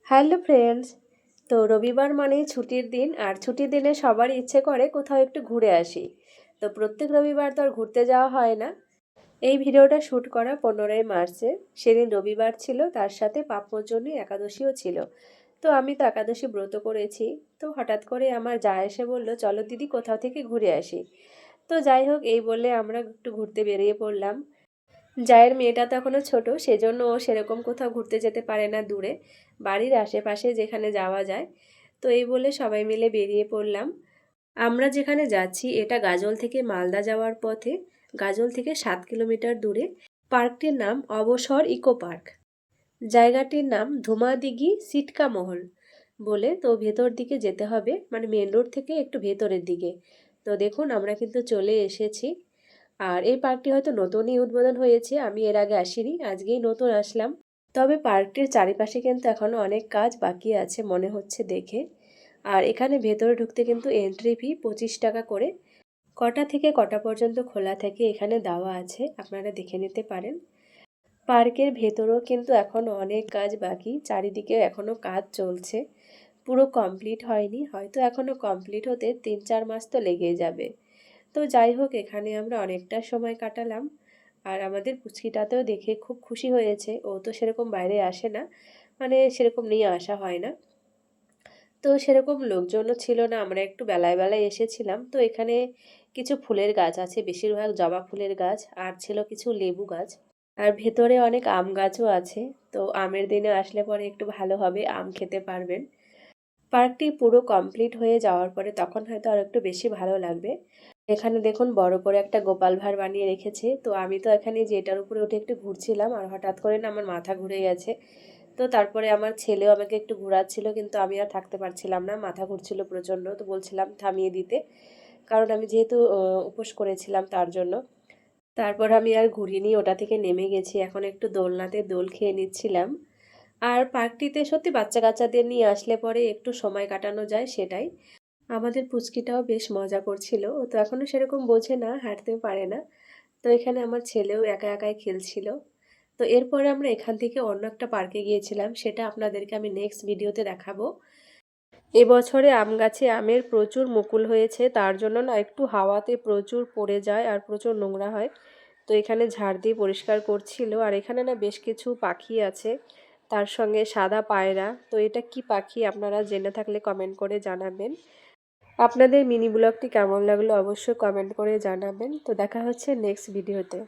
Hello friends. তো রবিবার মানেই ছুটির দিন, আর ছুটির দিনে সবারই ইচ্ছে করে কোথাও একটু ঘুরে আসি। তো প্রত্যেক রবিবার তো আর ঘুরতে যাওয়া হয় না। এই ভিডিওটা শ্যুট করা 15ই মার্চে। সেদিন রবিবার ছিল, তার সাথে পাপমোচনী একাদশীও ছিল। তো আমি তো একাদশী ব্রত করেছি। তো হঠাৎ করে আমার যা এসে বলল, চলো দিদি কোথাও থেকে ঘুরে আসি। তো যাই হোক, এই বলে আমরা একটু ঘুরতে বেরিয়ে পড়লাম। জায়ের মেয়েটা তো এখনও ছোট, সেজন্য ও সেরকম কোথাও ঘুরতে যেতে পারে না দূরে, বাড়ির আশেপাশে যেখানে যাওয়া যায়। তো এই বলে সবাই মিলে বেরিয়ে পড়লাম। আমরা যেখানে যাচ্ছি এটা গাজল থেকে মালদা যাওয়ার পথে। গাজল থেকে 7 কিলোমিটার দূরে। পার্কটির নাম অবসর ইকো পার্ক। জায়গাটির নাম ধুমাদিঘি সিটকা মহল বলে। তো ভেতর দিকে যেতে হবে, মানে মেন রোড থেকে একটু ভেতরের দিকে। তো দেখুন আমরা কিন্তু চলে এসেছি। আর এই পার্কটি হয়তো নতুনই উদ্বোধন হয়েছে, আমি এর আগে আসিনি, আজকেই নতুন আসলাম। তবে পার্কটির চারিপাশে কিন্তু এখনও অনেক কাজ বাকি আছে মনে হচ্ছে দেখে। আর এখানে ভেতরে ঢুকতে কিন্তু এন্ট্রি ফি 25 টাকা করে। কটা থেকে কটা পর্যন্ত খোলা থাকে এখানে দেওয়া আছে, আপনারা দেখে নিতে পারেন। পার্কের ভেতরেও কিন্তু এখনও অনেক কাজ বাকি, চারিদিকে এখনও কাজ চলছে, পুরো কমপ্লিট হয়নি, হয়তো এখনও কমপ্লিট হতে 3-4 মাস তো লেগেই যাবে। তো যাই হোক, এখানে আমরা অনেকটা সময় কাটালাম। আর আমাদের পুচকিটাতেও দেখে খুব খুশি হয়েছে, ও তো সেরকম বাইরে আসে না, মানে সেরকম নিয়ে আসা হয় না। তো সেরকম লোকজনও ছিল না, আমরা একটু বেলায় বেলায় এসেছিলাম। তো এখানে কিছু ফুলের গাছ আছে, বেশিরভাগ জবা ফুলের গাছ, আর ছিল কিছু লেবু গাছ। আর ভেতরে অনেক আম গাছও আছে। তো আমের দিনে আসলে পরে একটু ভালো হবে, আম খেতে পারবেন। পার্কটি পুরো কমপ্লিট হয়ে যাওয়ার পরে তখন হয়তো আর একটু বেশি ভালো লাগবে। এখানে দেখুন বড় করে একটা গোপাল ভাঁড় বানিয়ে রেখেছে। তো আমি তো এখানে যেটার উপরে উঠে একটু ঘুরছিলাম, আর হঠাৎ করে না আমার মাথা ঘুরে গেছে। তো তারপরে আমার ছেলেও আমাকে একটু ঘোরাচ্ছিল, কিন্তু আমি আর থাকতে পারছিলাম না, মাথা ঘুরছিল প্রচণ্ড। তো বলছিলাম থামিয়ে দিতে, কারণ আমি যেহেতু উপোস করেছিলাম তার জন্য। তারপর আমি আর ঘুরিনি, ওটা থেকে নেমে গেছি, এখন একটু দোলনাতে দোল খেয়ে নিচ্ছিলাম। আর পার্কটিতে সত্যি বাচ্চা কাচ্চাদের নিয়ে আসলে পরে একটু সময় কাটানো যায়, সেটাই। আমাদের পুচকিটাও বেশ মজা করছিল, ও তো এখনও সেরকম বোঝে না, হাঁটতেও পারে না। তো এখানে আমার ছেলেও একা একাই খেলছিল। তো এরপরে আমরা এখান থেকে অন্য একটা পার্কে গিয়েছিলাম, সেটা আপনাদেরকে আমি নেক্সট ভিডিওতে দেখাবো। এবছরে আম গাছে আমের প্রচুর মুকুল হয়েছে, তার জন্য না একটু হাওয়াতে প্রচুর পড়ে যায় আর প্রচুর নোংরা হয়। তো এখানে ঝাড় দিয়ে পরিষ্কার করছিল। আর এখানে না বেশ কিছু পাখি আছে, তার সঙ্গে সাদা পায়রা। তো এটা কি পাখি আপনারা জেনে থাকলে কমেন্ট করে জানাবেন। আপনাদের মিনি ব্লগটি কেমন লাগলো অবশ্যই কমেন্ট করে জানাবেন। তো দেখা হচ্ছে নেক্সট ভিডিওতে।